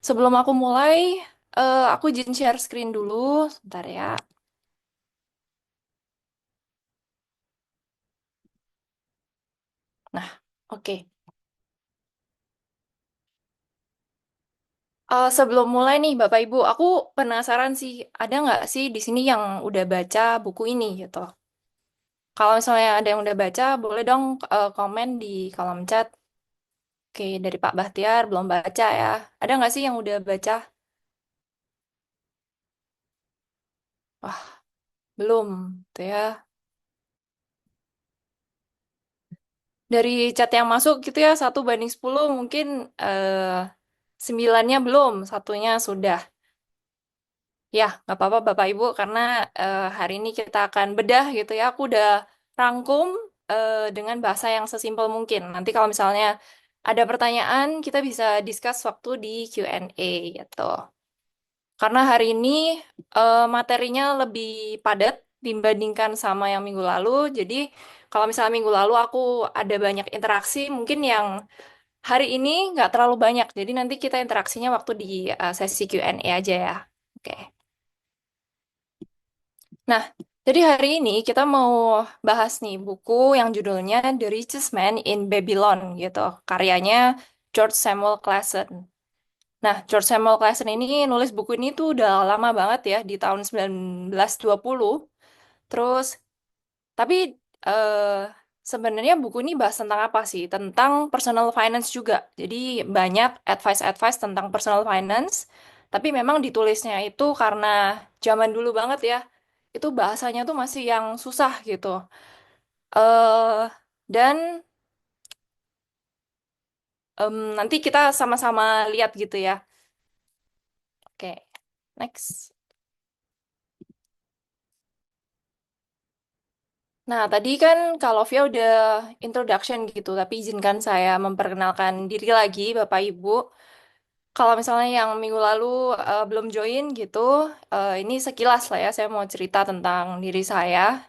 Sebelum aku mulai, aku izin share screen dulu, sebentar ya. Nah, oke. Sebelum mulai nih, Bapak Ibu, aku penasaran sih, ada nggak sih di sini yang udah baca buku ini gitu? Kalau misalnya ada yang udah baca, boleh dong komen di kolom chat. Oke, dari Pak Bahtiar belum baca ya. Ada nggak sih yang udah baca? Wah, belum, tuh ya. Dari chat yang masuk gitu ya, 1 banding 10, mungkin eh, 9-nya belum, satunya sudah. Ya, nggak apa-apa Bapak Ibu, karena hari ini kita akan bedah gitu ya. Aku udah rangkum dengan bahasa yang sesimpel mungkin. Nanti kalau misalnya ada pertanyaan, kita bisa discuss waktu di Q&A gitu. Karena hari ini materinya lebih padat dibandingkan sama yang minggu lalu. Jadi kalau misalnya minggu lalu aku ada banyak interaksi, mungkin yang hari ini nggak terlalu banyak. Jadi nanti kita interaksinya waktu di sesi Q&A aja ya. Oke. Nah, jadi hari ini kita mau bahas nih buku yang judulnya The Richest Man in Babylon gitu. Karyanya George Samuel Clason. Nah, George Samuel Clason ini nulis buku ini tuh udah lama banget ya, di tahun 1920. Terus, tapi eh, sebenarnya buku ini bahas tentang apa sih? Tentang personal finance juga. Jadi banyak advice-advice tentang personal finance. Tapi memang ditulisnya itu karena zaman dulu banget ya. Itu bahasanya tuh masih yang susah gitu. eh dan nanti kita sama-sama lihat gitu ya. Oke, next. Nah, tadi kan kalau Via udah introduction gitu, tapi izinkan saya memperkenalkan diri lagi, Bapak Ibu. Kalau misalnya yang minggu lalu belum join gitu, ini sekilas lah ya, saya mau cerita tentang diri saya.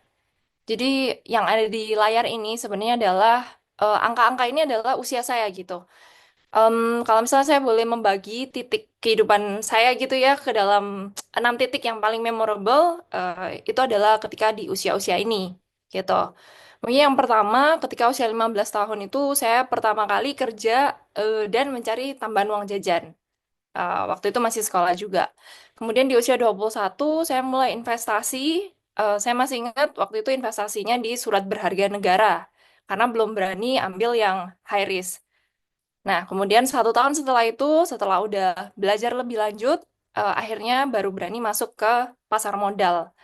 Jadi yang ada di layar ini sebenarnya adalah angka-angka ini adalah usia saya gitu. Em, Kalau misalnya saya boleh membagi titik kehidupan saya gitu ya ke dalam 6 titik yang paling memorable, itu adalah ketika di usia-usia ini gitu. Mungkin yang pertama, ketika usia 15 tahun itu saya pertama kali kerja dan mencari tambahan uang jajan. Waktu itu masih sekolah juga. Kemudian di usia 21 saya mulai investasi. Saya masih ingat waktu itu investasinya di surat berharga negara karena belum berani ambil yang high risk. Nah, kemudian 1 tahun setelah itu, setelah udah belajar lebih lanjut, akhirnya baru berani masuk ke pasar modal.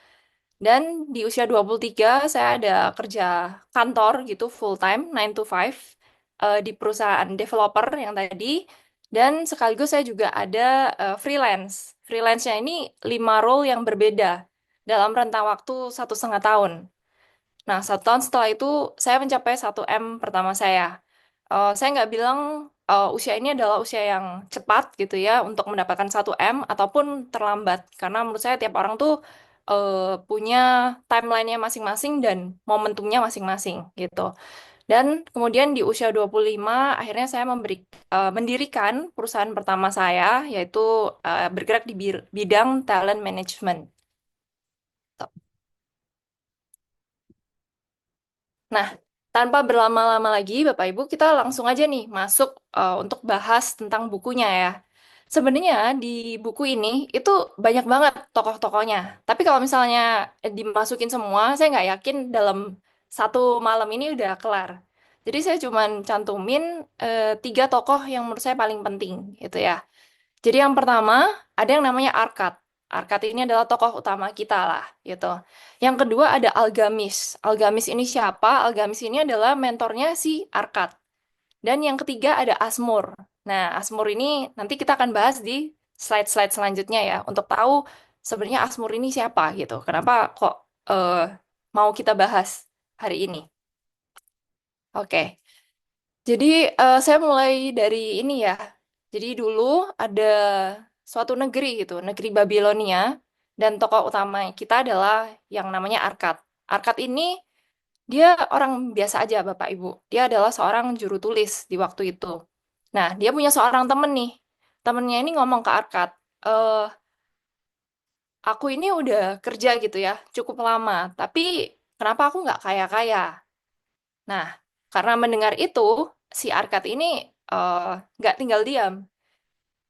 Dan di usia 23, saya ada kerja kantor gitu, full time, 9 to 5, di perusahaan developer yang tadi. Dan sekaligus saya juga ada freelance. Freelance-nya ini 5 role yang berbeda dalam rentang waktu 1,5 tahun. Nah, 1 tahun setelah itu, saya mencapai 1 M pertama saya. Saya nggak bilang usia ini adalah usia yang cepat gitu ya untuk mendapatkan 1 M ataupun terlambat. Karena menurut saya tiap orang tuh punya timeline-nya masing-masing dan momentumnya masing-masing gitu. Dan kemudian di usia 25, akhirnya saya mendirikan perusahaan pertama saya, yaitu bergerak di bidang talent management. Nah, tanpa berlama-lama lagi, Bapak Ibu, kita langsung aja nih masuk untuk bahas tentang bukunya ya. Sebenarnya di buku ini itu banyak banget tokoh-tokohnya. Tapi kalau misalnya dimasukin semua, saya nggak yakin dalam 1 malam ini udah kelar. Jadi saya cuman cantumin 3 tokoh yang menurut saya paling penting, gitu ya. Jadi yang pertama ada yang namanya Arkad. Arkad ini adalah tokoh utama kita lah, gitu. Yang kedua ada Algamis. Algamis ini siapa? Algamis ini adalah mentornya si Arkad. Dan yang ketiga ada Asmur. Nah, Asmur ini nanti kita akan bahas di slide-slide selanjutnya ya, untuk tahu sebenarnya Asmur ini siapa gitu. Kenapa kok eh, mau kita bahas hari ini? Oke. Jadi saya mulai dari ini ya. Jadi dulu ada suatu negeri gitu, negeri Babilonia, dan tokoh utama kita adalah yang namanya Arkad. Arkad ini dia orang biasa aja, Bapak Ibu. Dia adalah seorang juru tulis di waktu itu. Nah, dia punya seorang temen nih. temennya ini ngomong ke Arkad, eh aku ini udah kerja gitu ya, cukup lama, tapi kenapa aku nggak kaya-kaya? Nah, karena mendengar itu, si Arkad ini eh, nggak tinggal diam.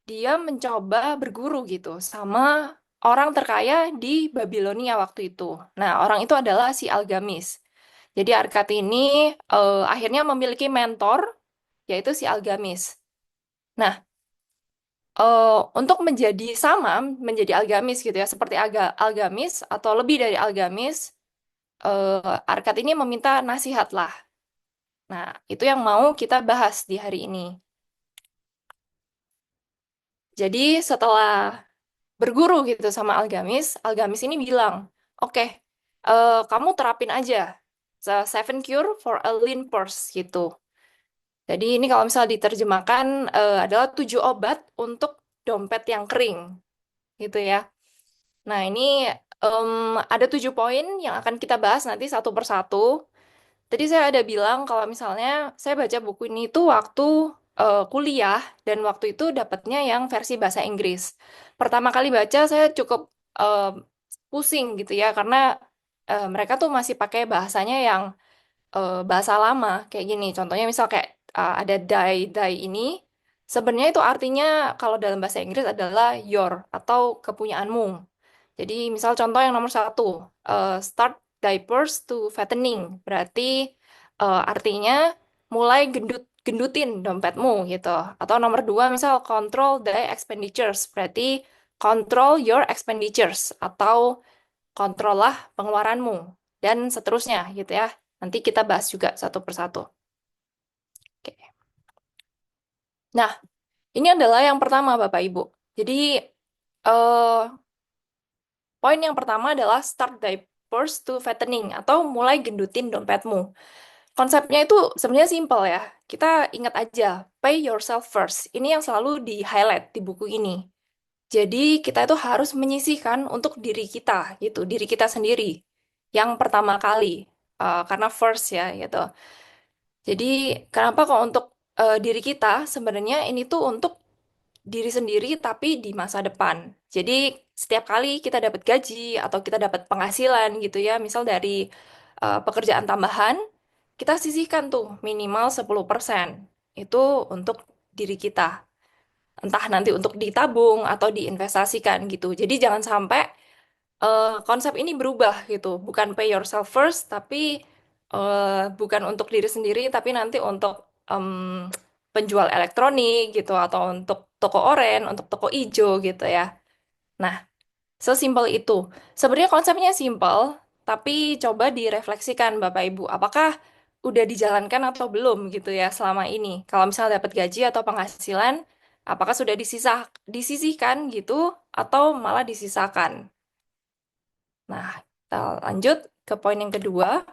Dia mencoba berguru gitu sama orang terkaya di Babilonia waktu itu. Nah, orang itu adalah si Algamis. Jadi Arkad ini akhirnya memiliki mentor, yaitu si Algamis. Nah, untuk menjadi sama, menjadi Algamis gitu ya, seperti Algamis atau lebih dari Algamis, Arkad ini meminta nasihat lah. Nah, itu yang mau kita bahas di hari ini. Jadi setelah berguru gitu sama Algamis, Algamis ini bilang, oke, kamu terapin aja Seven Cure for a Lean Purse gitu. Jadi ini kalau misal diterjemahkan adalah 7 obat untuk dompet yang kering gitu ya. Nah ini em, ada 7 poin yang akan kita bahas nanti satu persatu. Tadi saya ada bilang kalau misalnya saya baca buku ini tuh waktu kuliah dan waktu itu dapatnya yang versi bahasa Inggris. Pertama kali baca saya cukup eh, pusing gitu ya karena mereka tuh masih pakai bahasanya yang bahasa lama kayak gini. Contohnya misal kayak ada die ini sebenarnya itu artinya kalau dalam bahasa Inggris adalah your atau kepunyaanmu. Jadi misal contoh yang nomor satu, start diapers to fattening, berarti artinya mulai gendutin dompetmu gitu. Atau nomor dua misal control the expenditures, berarti control your expenditures atau kontrollah pengeluaranmu dan seterusnya gitu ya. Nanti kita bahas juga satu persatu. Oke. Nah, ini adalah yang pertama Bapak Ibu. Jadi eh, poin yang pertama adalah start diapers to fattening atau mulai gendutin dompetmu. Konsepnya itu sebenarnya simpel ya. Kita ingat aja, pay yourself first. Ini yang selalu di-highlight di buku ini. Jadi kita itu harus menyisihkan untuk diri kita gitu, diri kita sendiri. Yang pertama kali, karena first ya gitu. Jadi kenapa kok untuk diri kita sebenarnya ini tuh untuk diri sendiri tapi di masa depan. Jadi setiap kali kita dapat gaji atau kita dapat penghasilan gitu ya, misal dari pekerjaan tambahan, kita sisihkan tuh minimal 10%. Itu untuk diri kita. Entah nanti untuk ditabung atau diinvestasikan gitu. Jadi jangan sampai konsep ini berubah gitu. Bukan pay yourself first, tapi bukan untuk diri sendiri, tapi nanti untuk em, penjual elektronik gitu, atau untuk toko oren, untuk toko ijo gitu ya. Nah, sesimpel itu. Sebenarnya konsepnya simpel, tapi coba direfleksikan Bapak Ibu. Apakah udah dijalankan atau belum gitu ya selama ini? Kalau misalnya dapat gaji atau penghasilan, apakah sudah disisihkan gitu, atau malah disisakan? Nah, kita lanjut ke poin yang kedua.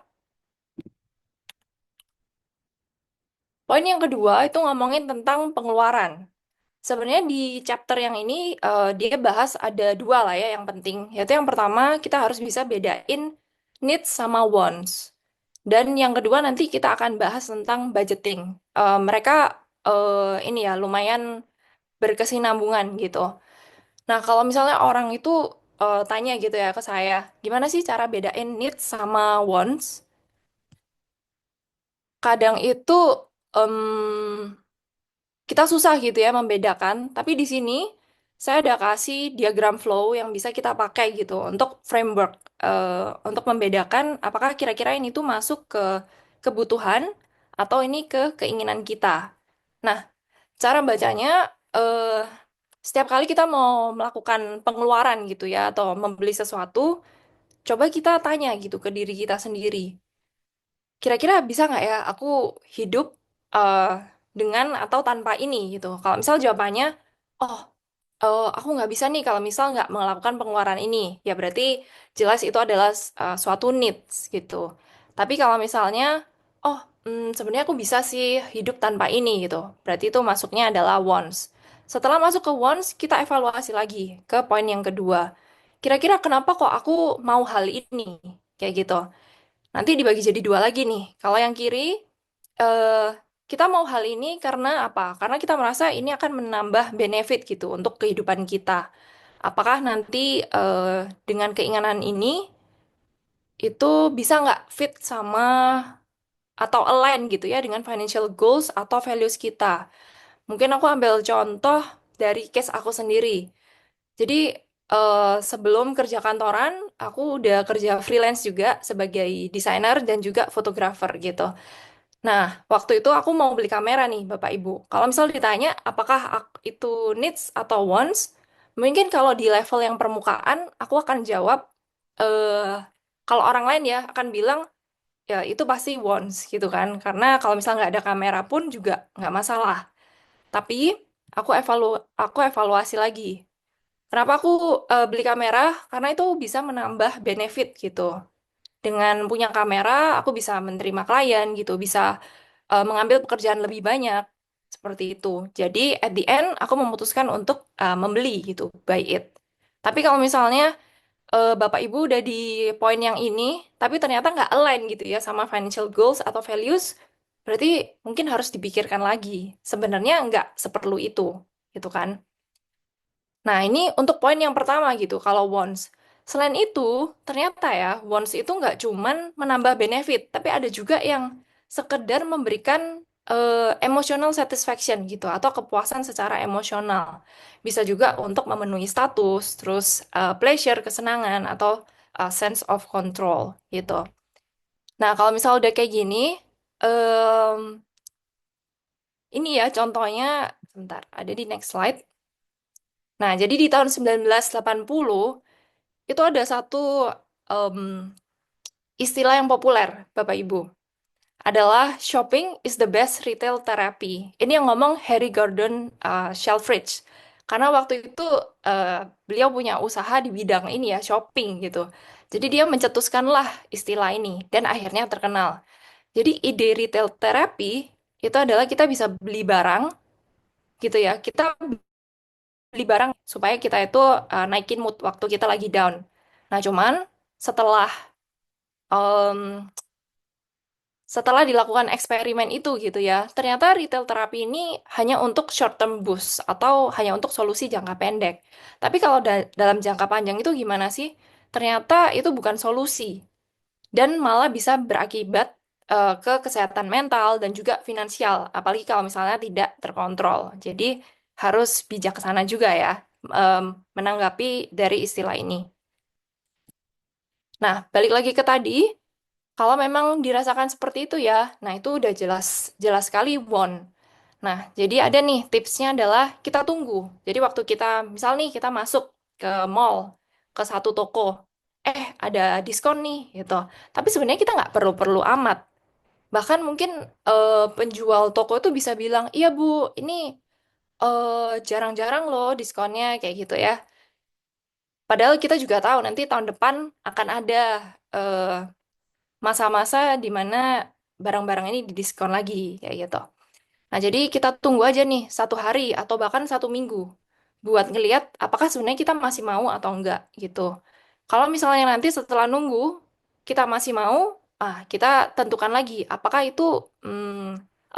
Poin yang kedua itu ngomongin tentang pengeluaran. Sebenarnya di chapter yang ini dia bahas ada dua lah ya yang penting. Yaitu yang pertama kita harus bisa bedain needs sama wants. Dan yang kedua nanti kita akan bahas tentang budgeting. Mereka ini ya lumayan berkesinambungan gitu. Nah kalau misalnya orang itu tanya gitu ya ke saya, gimana sih cara bedain needs sama wants? Kadang itu kita susah gitu ya membedakan. Tapi di sini saya ada kasih diagram flow yang bisa kita pakai gitu untuk framework untuk membedakan apakah kira-kira ini tuh masuk ke kebutuhan atau ini ke keinginan kita. Nah, cara bacanya eh, setiap kali kita mau melakukan pengeluaran gitu ya atau membeli sesuatu, coba kita tanya gitu ke diri kita sendiri. Kira-kira bisa nggak ya aku hidup eh, dengan atau tanpa ini gitu. Kalau misal jawabannya, oh, aku nggak bisa nih kalau misal nggak melakukan pengeluaran ini, ya berarti jelas itu adalah suatu needs gitu. Tapi kalau misalnya, oh, sebenarnya aku bisa sih hidup tanpa ini gitu, berarti itu masuknya adalah wants. Setelah masuk ke wants, kita evaluasi lagi ke poin yang kedua. Kira-kira kenapa kok aku mau hal ini? Kayak gitu. Nanti dibagi jadi dua lagi nih. Kalau yang kiri, eh, kita mau hal ini karena apa? Karena kita merasa ini akan menambah benefit gitu untuk kehidupan kita. Apakah nanti dengan keinginan ini itu bisa nggak fit sama atau align gitu ya dengan financial goals atau values kita? Mungkin aku ambil contoh dari case aku sendiri. Jadi sebelum kerja kantoran, aku udah kerja freelance juga sebagai desainer dan juga fotografer gitu. Nah, waktu itu aku mau beli kamera nih, Bapak Ibu. Kalau misal ditanya, apakah itu needs atau wants? Mungkin kalau di level yang permukaan, aku akan jawab, kalau orang lain ya akan bilang, ya itu pasti wants gitu kan. Karena kalau misal nggak ada kamera pun juga nggak masalah. Tapi aku evaluasi lagi. Kenapa aku beli kamera? Karena itu bisa menambah benefit gitu. Dengan punya kamera, aku bisa menerima klien gitu, bisa mengambil pekerjaan lebih banyak seperti itu. Jadi at the end aku memutuskan untuk membeli gitu, buy it. Tapi kalau misalnya Bapak Ibu udah di poin yang ini, tapi ternyata nggak align gitu ya sama financial goals atau values, berarti mungkin harus dipikirkan lagi. Sebenarnya nggak seperlu itu, gitu kan? Nah, ini untuk poin yang pertama gitu, kalau wants. Selain itu, ternyata ya, wants itu nggak cuman menambah benefit, tapi ada juga yang sekedar memberikan emotional satisfaction gitu, atau kepuasan secara emosional. Bisa juga untuk memenuhi status, terus pleasure, kesenangan, atau sense of control gitu. Nah, kalau misal udah kayak gini, em, ini ya contohnya, sebentar, ada di next slide. Nah, jadi di tahun 1980, itu ada satu em, istilah yang populer, Bapak Ibu, adalah shopping is the best retail therapy. Ini yang ngomong Harry Gordon Selfridge. Karena waktu itu eh, beliau punya usaha di bidang ini ya, shopping gitu. Jadi dia mencetuskanlah istilah ini dan akhirnya terkenal. Jadi ide retail therapy itu adalah kita bisa beli barang gitu ya. Kita beli barang supaya kita itu naikin mood waktu kita lagi down. Nah, cuman setelah em, setelah dilakukan eksperimen itu gitu ya, ternyata retail terapi ini hanya untuk short term boost atau hanya untuk solusi jangka pendek. Tapi kalau dalam jangka panjang itu gimana sih? Ternyata itu bukan solusi dan malah bisa berakibat ke kesehatan mental dan juga finansial, apalagi kalau misalnya tidak terkontrol. Jadi harus bijaksana juga ya em, menanggapi dari istilah ini. Nah, balik lagi ke tadi, kalau memang dirasakan seperti itu ya, nah itu udah jelas jelas sekali won. Nah, jadi ada nih tipsnya adalah kita tunggu. Jadi waktu kita misal nih kita masuk ke mall, ke satu toko, ada diskon nih gitu. Tapi sebenarnya kita nggak perlu-perlu amat. Bahkan mungkin penjual toko itu bisa bilang, iya Bu, ini jarang-jarang loh diskonnya kayak gitu ya. Padahal kita juga tahu nanti tahun depan akan ada eh, masa-masa di mana barang-barang ini didiskon lagi kayak gitu. Nah, jadi kita tunggu aja nih 1 hari atau bahkan 1 minggu buat ngelihat apakah sebenarnya kita masih mau atau enggak gitu. Kalau misalnya nanti setelah nunggu kita masih mau, kita tentukan lagi apakah itu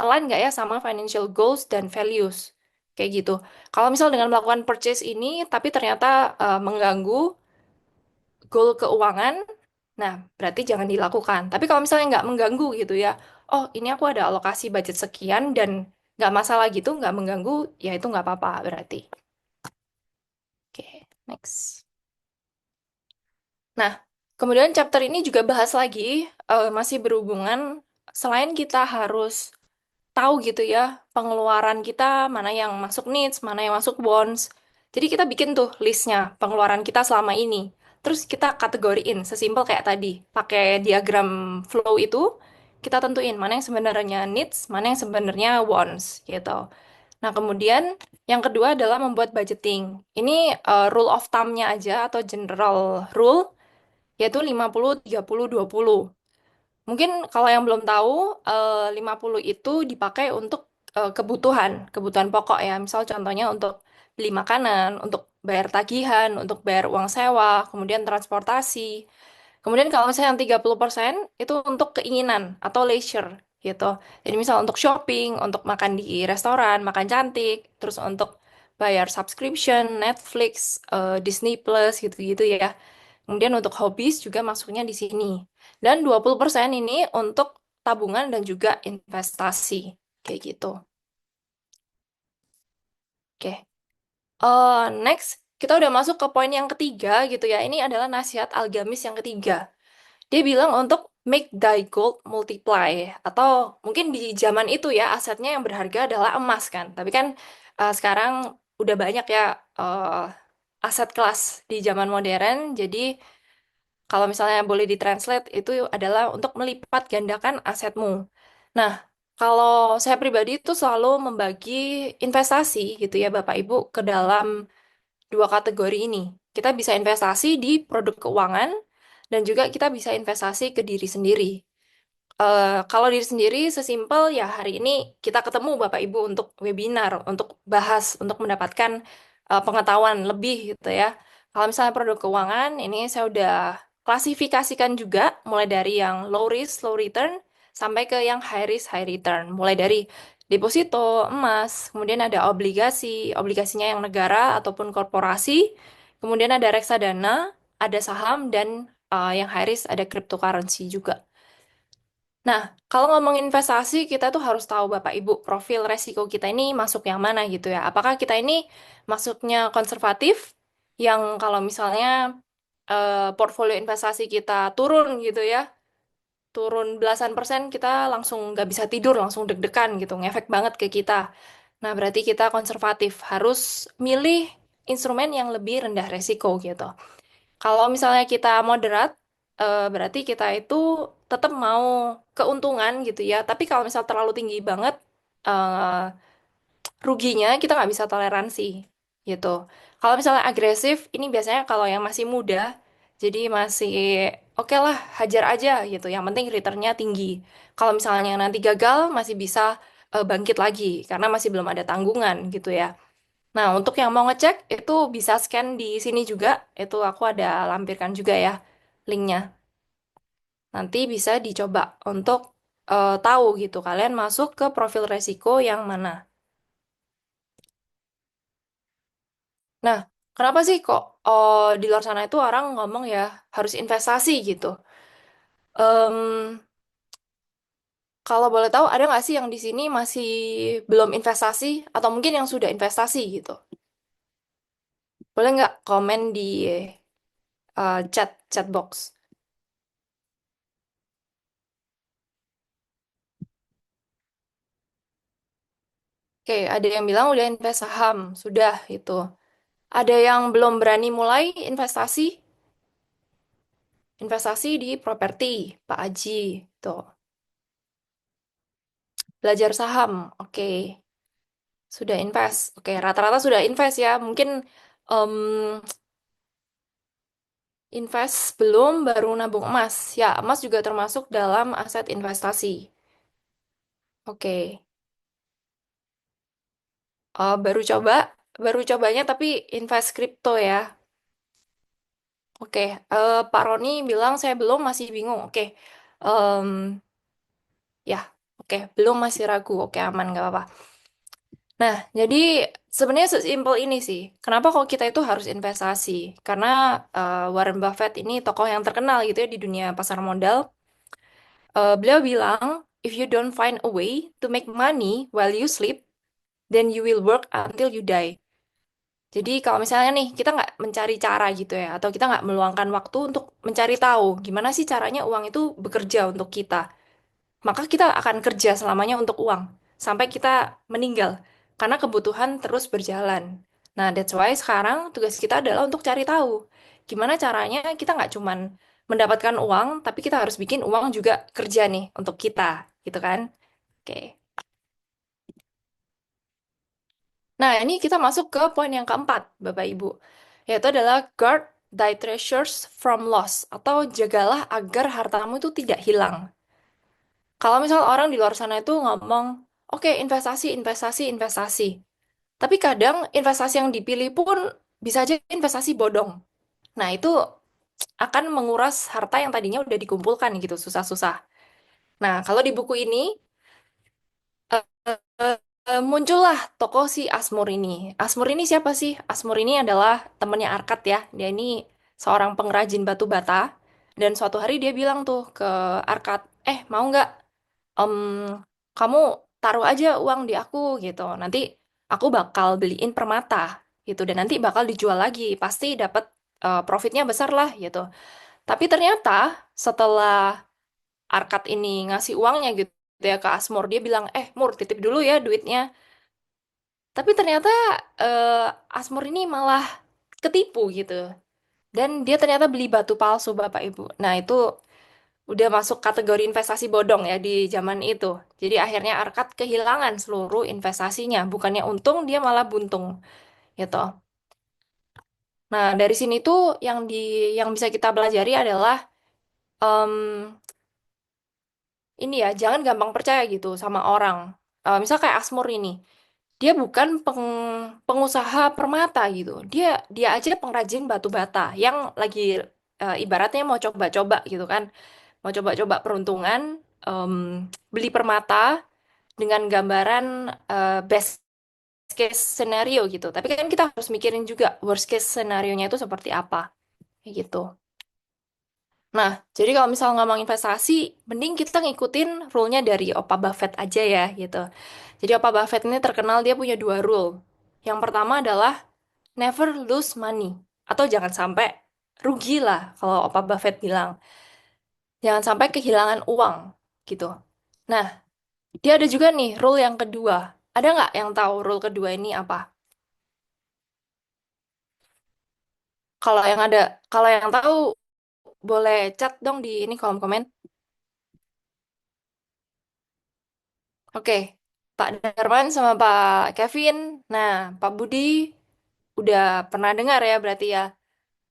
align nggak ya sama financial goals dan values kayak gitu. Kalau misal dengan melakukan purchase ini tapi ternyata mengganggu goal keuangan, nah berarti jangan dilakukan. Tapi kalau misalnya nggak mengganggu gitu ya, oh ini aku ada alokasi budget sekian dan nggak masalah gitu, nggak mengganggu, ya itu nggak apa-apa berarti. Oke, next. Nah, kemudian chapter ini juga bahas lagi, masih berhubungan, selain kita harus tahu gitu ya, pengeluaran kita mana yang masuk needs, mana yang masuk wants. Jadi kita bikin tuh listnya, pengeluaran kita selama ini. Terus kita kategoriin, sesimpel kayak tadi. Pakai diagram flow itu, kita tentuin mana yang sebenarnya needs, mana yang sebenarnya wants, gitu. Nah, kemudian yang kedua adalah membuat budgeting. Ini rule of thumb-nya aja atau general rule, yaitu 50-30-20. Mungkin kalau yang belum tahu, 50 itu dipakai untuk kebutuhan pokok ya. Misal contohnya untuk beli makanan, untuk bayar tagihan, untuk bayar uang sewa, kemudian transportasi. Kemudian kalau misalnya yang 30% itu untuk keinginan atau leisure. gitu. Jadi misal untuk shopping, untuk makan di restoran, makan cantik, terus untuk bayar subscription, Netflix, Disney Plus gitu-gitu ya. Kemudian untuk hobbies juga masuknya di sini. Dan 20% ini untuk tabungan dan juga investasi. Kayak gitu. Oke. Next, kita udah masuk ke poin yang ketiga gitu ya. Ini adalah nasihat Algamis yang ketiga. Dia bilang untuk make thy gold multiply. Atau mungkin di zaman itu ya asetnya yang berharga adalah emas kan. Tapi kan sekarang udah banyak ya aset kelas di zaman modern. Jadi kalau misalnya boleh ditranslate itu adalah untuk melipat gandakan asetmu. Nah, kalau saya pribadi itu selalu membagi investasi gitu ya Bapak Ibu ke dalam dua kategori ini. Kita bisa investasi di produk keuangan dan juga kita bisa investasi ke diri sendiri. Kalau diri sendiri sesimpel ya hari ini kita ketemu Bapak Ibu untuk webinar, untuk bahas, untuk mendapatkan pengetahuan lebih gitu ya. Kalau misalnya produk keuangan, ini saya udah klasifikasikan juga mulai dari yang low risk, low return, sampai ke yang high risk, high return. Mulai dari deposito, emas, kemudian ada obligasi, obligasinya yang negara ataupun korporasi, kemudian ada reksadana, ada saham, dan yang high risk ada cryptocurrency juga. Nah, kalau ngomong investasi, kita tuh harus tahu Bapak Ibu, profil resiko kita ini masuk yang mana gitu ya. Apakah kita ini masuknya konservatif, yang kalau misalnya portfolio investasi kita turun gitu ya, turun belasan persen, kita langsung nggak bisa tidur, langsung deg-degan gitu, ngefek banget ke kita. Nah, berarti kita konservatif, harus milih instrumen yang lebih rendah resiko gitu. Kalau misalnya kita moderat, berarti kita itu tetap mau keuntungan gitu ya. Tapi kalau misal terlalu tinggi banget, eh, ruginya kita nggak bisa toleransi gitu. Kalau misalnya agresif, ini biasanya kalau yang masih muda, jadi masih oke lah, hajar aja gitu. Yang penting returnnya tinggi. Kalau misalnya nanti gagal, masih bisa bangkit lagi karena masih belum ada tanggungan gitu ya. Nah, untuk yang mau ngecek itu bisa scan di sini juga. Itu aku ada lampirkan juga ya linknya. Nanti bisa dicoba untuk tahu gitu kalian masuk ke profil resiko yang mana. Nah, kenapa sih kok di luar sana itu orang ngomong ya harus investasi gitu? Em, Kalau boleh tahu ada nggak sih yang di sini masih belum investasi atau mungkin yang sudah investasi gitu? Boleh nggak komen di chat box? Oke, ada yang bilang udah invest saham, sudah itu. Ada yang belum berani mulai investasi, investasi di properti, Pak Aji, tuh. Belajar saham, oke. Sudah invest, oke. Rata-rata sudah invest ya. Mungkin em, invest belum, baru nabung emas. Ya, emas juga termasuk dalam aset investasi. Oke. Baru coba, baru cobanya tapi invest kripto ya. Oke, Pak Roni bilang saya belum, masih bingung. Oke, Em, ya, oke, belum, masih ragu. Oke, aman, nggak apa-apa. Nah, jadi sebenarnya sesimpel ini sih. Kenapa kok kita itu harus investasi? Karena Warren Buffett ini tokoh yang terkenal gitu ya di dunia pasar modal. Beliau bilang, if you don't find a way to make money while you sleep, then you will work until you die. Jadi kalau misalnya nih kita nggak mencari cara gitu ya, atau kita nggak meluangkan waktu untuk mencari tahu gimana sih caranya uang itu bekerja untuk kita, maka kita akan kerja selamanya untuk uang sampai kita meninggal karena kebutuhan terus berjalan. Nah, that's why sekarang tugas kita adalah untuk cari tahu gimana caranya kita nggak cuman mendapatkan uang, tapi kita harus bikin uang juga kerja nih untuk kita, gitu kan? Oke. Nah, ini kita masuk ke poin yang keempat, Bapak Ibu, yaitu adalah guard thy treasures from loss, atau jagalah agar hartamu itu tidak hilang. Kalau misal orang di luar sana itu ngomong, oke, investasi, investasi, investasi. Tapi kadang investasi yang dipilih pun bisa aja investasi bodong. Nah, itu akan menguras harta yang tadinya udah dikumpulkan gitu, susah-susah. Nah, kalau di buku ini, Muncullah tokoh si Asmur ini. Asmur ini siapa sih? Asmur ini adalah temennya Arkad ya. Dia ini seorang pengrajin batu bata. Dan suatu hari dia bilang tuh ke Arkad, mau nggak em, kamu taruh aja uang di aku gitu. Nanti aku bakal beliin permata gitu. Dan nanti bakal dijual lagi. Pasti dapat profitnya besar lah gitu. Tapi ternyata setelah Arkad ini ngasih uangnya gitu ya ke Asmur, dia bilang, Mur titip dulu ya duitnya. Tapi ternyata eh, Asmur ini malah ketipu gitu. Dan dia ternyata beli batu palsu Bapak Ibu. Nah itu udah masuk kategori investasi bodong ya di zaman itu. Jadi akhirnya Arkad kehilangan seluruh investasinya. Bukannya untung, dia malah buntung gitu. Nah dari sini tuh yang bisa kita pelajari adalah em, ini ya, jangan gampang percaya gitu sama orang. Misal kayak Asmur ini. Dia bukan pengusaha permata gitu. Dia aja pengrajin batu bata yang lagi ibaratnya mau coba-coba gitu kan. Mau coba-coba peruntungan, em, beli permata dengan gambaran best case scenario gitu. Tapi kan kita harus mikirin juga worst case scenario-nya itu seperti apa. Kayak gitu. Nah, jadi kalau misal ngomong investasi, mending kita ngikutin rule-nya dari Opa Buffett aja ya gitu. Jadi Opa Buffett ini terkenal dia punya dua rule. Yang pertama adalah never lose money. Atau jangan sampai rugi lah kalau Opa Buffett bilang. Jangan sampai kehilangan uang gitu. Nah, dia ada juga nih rule yang kedua. Ada nggak yang tahu rule kedua ini apa? Kalau yang ada, kalau yang tahu boleh chat dong di ini kolom komen. Oke, Pak Darman sama Pak Kevin. Nah, Pak Budi udah pernah dengar ya berarti ya.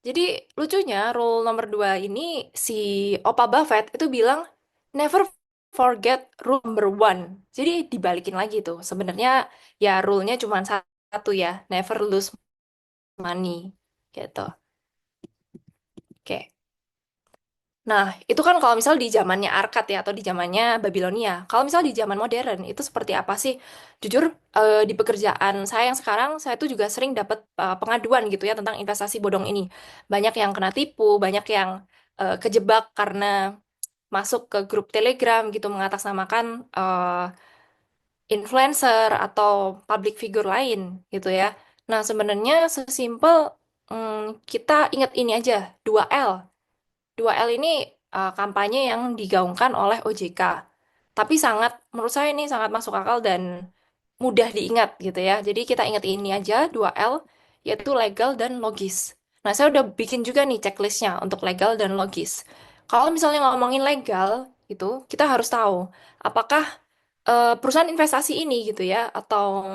Jadi lucunya rule nomor dua ini si Opa Buffett itu bilang never forget rule number one. Jadi dibalikin lagi tuh. Sebenarnya ya rule-nya cuma satu ya, never lose money gitu. Oke. Nah, itu kan kalau misal di zamannya Arkad ya, atau di zamannya Babilonia. Kalau misal di zaman modern, itu seperti apa sih? Jujur, di pekerjaan saya yang sekarang, saya tuh juga sering dapat pengaduan gitu ya tentang investasi bodong ini. Banyak yang kena tipu, banyak yang kejebak karena masuk ke grup Telegram gitu, mengatasnamakan influencer atau public figure lain gitu ya. Nah, sebenarnya sesimpel kita ingat ini aja, 2L. 2L ini kampanye yang digaungkan oleh OJK. Tapi sangat, menurut saya ini sangat masuk akal dan mudah diingat gitu ya. Jadi kita ingat ini aja, 2L, yaitu legal dan logis. Nah, saya udah bikin juga nih checklistnya untuk legal dan logis. Kalau misalnya ngomongin legal, itu kita harus tahu apakah perusahaan investasi ini gitu ya, atau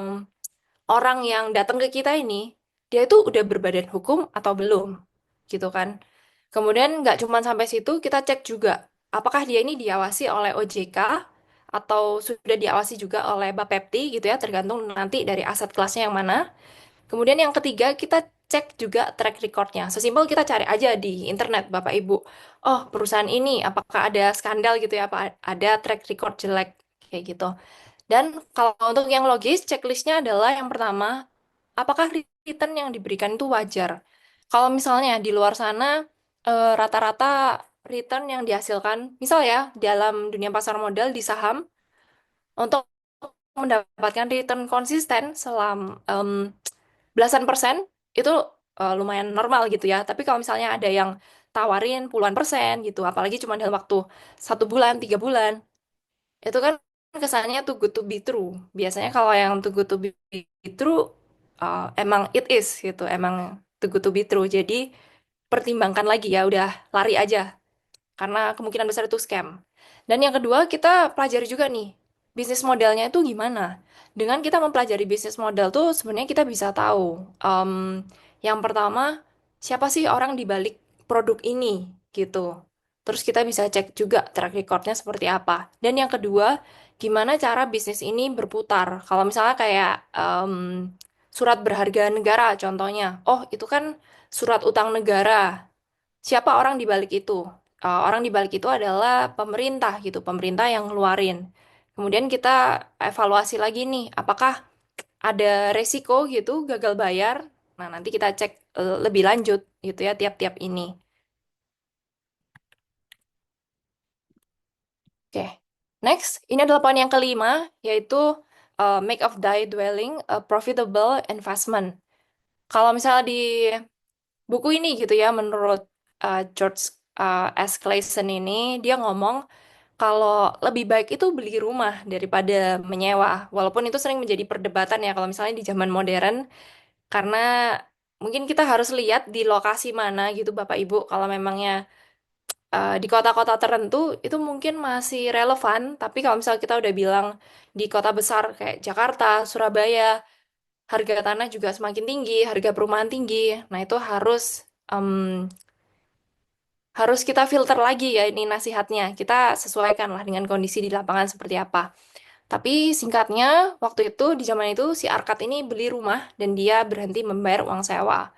orang yang datang ke kita ini, dia itu udah berbadan hukum atau belum, gitu kan. Kemudian nggak cuma sampai situ, kita cek juga apakah dia ini diawasi oleh OJK atau sudah diawasi juga oleh Bapepti gitu ya, tergantung nanti dari aset kelasnya yang mana. Kemudian yang ketiga, kita cek juga track recordnya. Sesimpel kita cari aja di internet, Bapak Ibu. Oh, perusahaan ini apakah ada skandal gitu ya, apa ada track record jelek kayak gitu. Dan kalau untuk yang logis, checklistnya adalah yang pertama, apakah return yang diberikan itu wajar? Kalau misalnya di luar sana rata-rata return yang dihasilkan, misal ya dalam dunia pasar modal di saham, untuk mendapatkan return konsisten selama belasan persen itu lumayan normal gitu ya. Tapi kalau misalnya ada yang tawarin puluhan persen gitu, apalagi cuma dalam waktu 1 bulan, 3 bulan, itu kan kesannya too good to be true. Biasanya kalau yang too good to be true, emang it is gitu, emang too good to be true. Jadi pertimbangkan lagi ya, udah lari aja karena kemungkinan besar itu scam. Dan yang kedua, kita pelajari juga nih, bisnis modelnya itu gimana. Dengan kita mempelajari bisnis model tuh sebenarnya kita bisa tahu, em, yang pertama, siapa sih orang di balik produk ini gitu. Terus kita bisa cek juga track recordnya seperti apa. Dan yang kedua, gimana cara bisnis ini berputar. Kalau misalnya kayak surat berharga negara contohnya. Oh, itu kan surat utang negara. Siapa orang di balik itu? Orang di balik itu adalah pemerintah gitu, pemerintah yang ngeluarin. Kemudian kita evaluasi lagi nih, apakah ada resiko gitu gagal bayar. Nah, nanti kita cek lebih lanjut gitu ya tiap-tiap ini. Oke. Next, ini adalah poin yang kelima, yaitu make of die dwelling a profitable investment. Kalau misalnya di buku ini gitu ya, menurut George S. Clason ini, dia ngomong kalau lebih baik itu beli rumah daripada menyewa. Walaupun itu sering menjadi perdebatan ya kalau misalnya di zaman modern, karena mungkin kita harus lihat di lokasi mana gitu Bapak Ibu. Kalau memangnya di kota-kota tertentu itu mungkin masih relevan, tapi kalau misalnya kita udah bilang di kota besar kayak Jakarta, Surabaya, harga tanah juga semakin tinggi, harga perumahan tinggi. Nah, itu em, harus kita filter lagi ya ini nasihatnya. Kita sesuaikan lah dengan kondisi di lapangan seperti apa. Tapi singkatnya, waktu itu di zaman itu si Arkat ini beli rumah dan dia berhenti membayar uang sewa.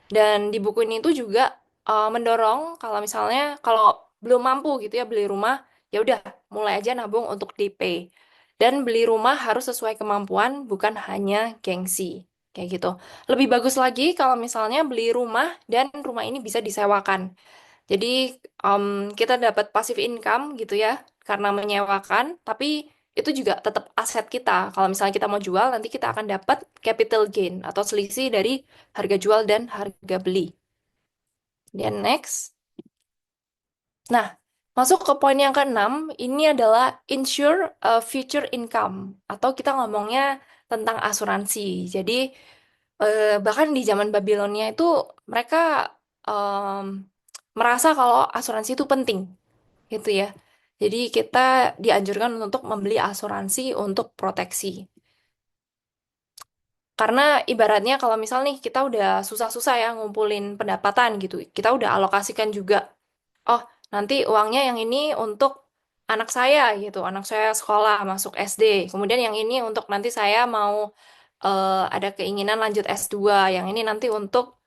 Dan di buku ini tuh juga mendorong kalau misalnya kalau belum mampu gitu ya beli rumah, ya udah mulai aja nabung untuk DP. Dan beli rumah harus sesuai kemampuan, bukan hanya gengsi. Kayak gitu. Lebih bagus lagi kalau misalnya beli rumah dan rumah ini bisa disewakan. Jadi em, kita dapat passive income gitu ya karena menyewakan, tapi itu juga tetap aset kita. Kalau misalnya kita mau jual, nanti kita akan dapat capital gain atau selisih dari harga jual dan harga beli. Dan next. Nah, masuk ke poin yang keenam, ini adalah insure future income atau kita ngomongnya tentang asuransi. Jadi bahkan di zaman Babilonia itu mereka em, merasa kalau asuransi itu penting gitu ya. Jadi kita dianjurkan untuk membeli asuransi untuk proteksi. Karena ibaratnya kalau misal nih kita udah susah-susah ya ngumpulin pendapatan gitu, kita udah alokasikan juga. Oh, nanti uangnya yang ini untuk anak saya gitu, anak saya sekolah masuk SD. Kemudian yang ini untuk nanti saya mau ada keinginan lanjut S2, yang ini nanti untuk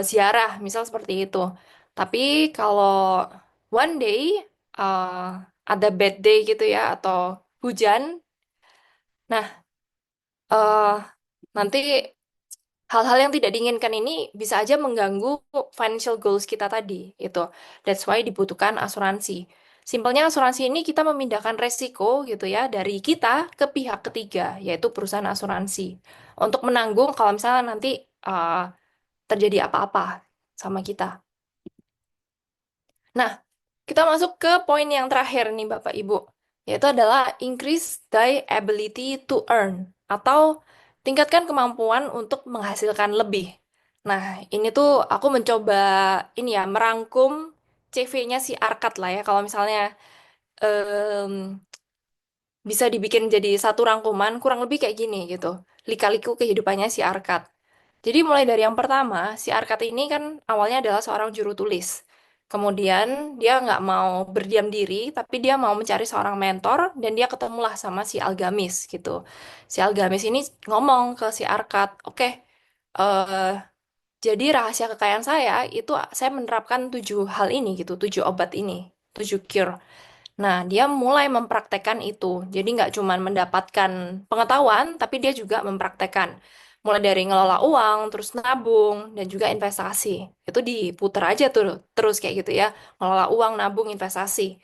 ziarah, misal seperti itu. Tapi kalau one day uh, ada bad day gitu ya, atau hujan, nah eh nanti hal-hal yang tidak diinginkan ini bisa aja mengganggu financial goals kita tadi, itu. That's why dibutuhkan asuransi. Simpelnya asuransi ini kita memindahkan resiko gitu ya dari kita ke pihak ketiga, yaitu perusahaan asuransi. Untuk menanggung kalau misalnya nanti uh, terjadi apa-apa sama kita. Nah, kita masuk ke poin yang terakhir nih Bapak Ibu, yaitu adalah increase thy ability to earn atau tingkatkan kemampuan untuk menghasilkan lebih. Nah, ini tuh aku mencoba ini ya merangkum CV-nya si Arkat lah ya. Kalau misalnya em, bisa dibikin jadi satu rangkuman, kurang lebih kayak gini gitu. Lika-liku kehidupannya si Arkat. Jadi mulai dari yang pertama, si Arkat ini kan awalnya adalah seorang juru tulis. Kemudian dia nggak mau berdiam diri, tapi dia mau mencari seorang mentor, dan dia ketemulah sama si Algamis gitu. Si Algamis ini ngomong ke si Arkat, oke, eh jadi rahasia kekayaan saya itu saya menerapkan 7 hal ini gitu, 7 obat ini, 7 cure. Nah, dia mulai mempraktekkan itu. Jadi nggak cuma mendapatkan pengetahuan, tapi dia juga mempraktekkan. Mulai dari ngelola uang, terus nabung, dan juga investasi. Itu diputar aja tuh, terus kayak gitu ya. Ngelola uang, nabung, investasi.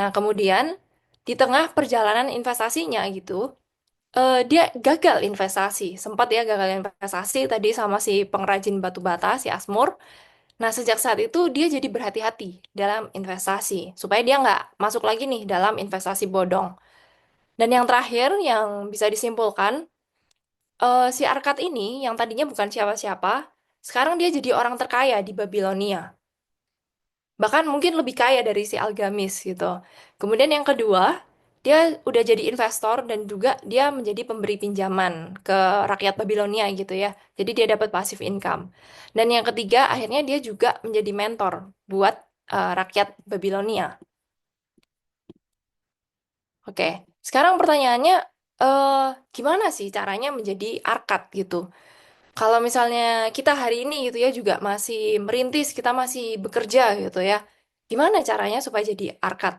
Nah, kemudian di tengah perjalanan investasinya gitu, dia gagal investasi. Sempat ya gagal investasi tadi sama si pengrajin batu bata, si Asmur. Nah, sejak saat itu dia jadi berhati-hati dalam investasi, supaya dia nggak masuk lagi nih dalam investasi bodong. Dan yang terakhir yang bisa disimpulkan, si Arkad ini yang tadinya bukan siapa-siapa, sekarang dia jadi orang terkaya di Babilonia. Bahkan mungkin lebih kaya dari si Algamis gitu. Kemudian yang kedua, dia udah jadi investor dan juga dia menjadi pemberi pinjaman ke rakyat Babilonia gitu ya. Jadi dia dapat passive income. Dan yang ketiga, akhirnya dia juga menjadi mentor buat rakyat Babilonia. Oke, sekarang pertanyaannya, eh gimana sih caranya menjadi Arkad gitu? Kalau misalnya kita hari ini gitu ya juga masih merintis, kita masih bekerja gitu ya. Gimana caranya supaya jadi Arkad?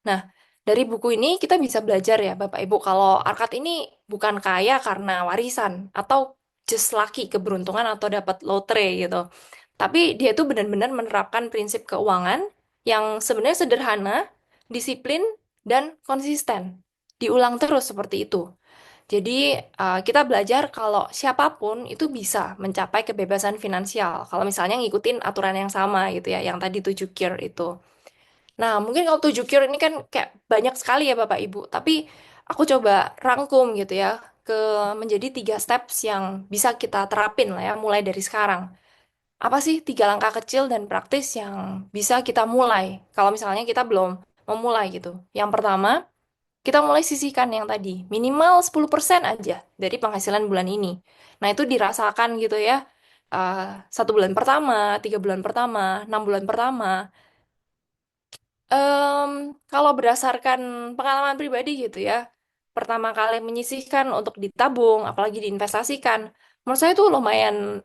Nah, dari buku ini kita bisa belajar ya Bapak Ibu kalau Arkat ini bukan kaya karena warisan atau just lucky keberuntungan atau dapat lotre gitu. Tapi dia tuh benar-benar menerapkan prinsip keuangan yang sebenarnya sederhana, disiplin, dan konsisten. Diulang terus seperti itu. Jadi, kita belajar kalau siapapun itu bisa mencapai kebebasan finansial. Kalau misalnya ngikutin aturan yang sama gitu ya, yang tadi 7 gear itu. Nah, mungkin kalau 7 gear ini kan kayak banyak sekali ya Bapak Ibu. Tapi aku coba rangkum gitu ya, ke menjadi 3 steps yang bisa kita terapin lah ya, mulai dari sekarang. Apa sih 3 langkah kecil dan praktis yang bisa kita mulai kalau misalnya kita belum memulai gitu. Yang pertama, kita mulai sisihkan yang tadi, minimal 10% aja dari penghasilan bulan ini. Nah, itu dirasakan gitu ya. 1 bulan pertama, 3 bulan pertama, 6 bulan pertama. Em, Kalau berdasarkan pengalaman pribadi gitu ya, pertama kali menyisihkan untuk ditabung, apalagi diinvestasikan, menurut saya itu lumayan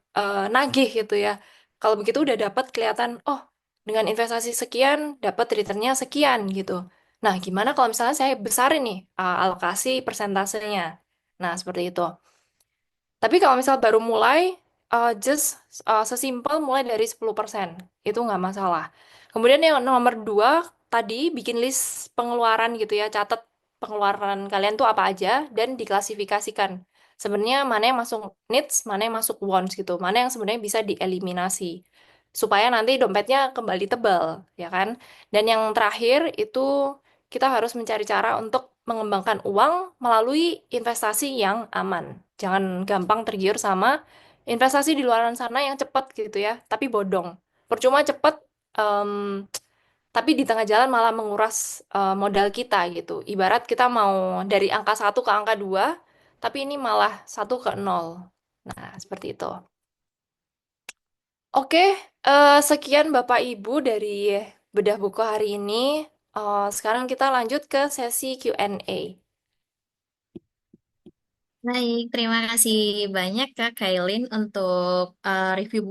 nagih gitu ya. Kalau begitu udah dapat kelihatan, oh dengan investasi sekian dapat returnnya sekian gitu. Nah, gimana kalau misalnya saya besarin nih alokasi persentasenya? Nah, seperti itu. Tapi kalau misal baru mulai, just sesimpel mulai dari 10%. Itu nggak masalah. Kemudian yang nomor 2, tadi bikin list pengeluaran gitu ya. Catat pengeluaran kalian tuh apa aja dan diklasifikasikan. Sebenarnya mana yang masuk needs, mana yang masuk wants gitu. Mana yang sebenarnya bisa dieliminasi. Supaya nanti dompetnya kembali tebal, ya kan? Dan yang terakhir itu kita harus mencari cara untuk mengembangkan uang melalui investasi yang aman. Jangan gampang tergiur sama investasi di luar sana yang cepat gitu ya, tapi bodong. Percuma cepat, em, tapi di tengah jalan malah menguras modal kita gitu. Ibarat kita mau dari angka 1 ke angka 2, tapi ini malah 1 ke 0. Nah, seperti itu. Oke, sekian Bapak Ibu dari bedah buku hari ini. Sekarang kita lanjut ke sesi Q&A. Baik, terima kasih banyak Kak Kailin untuk review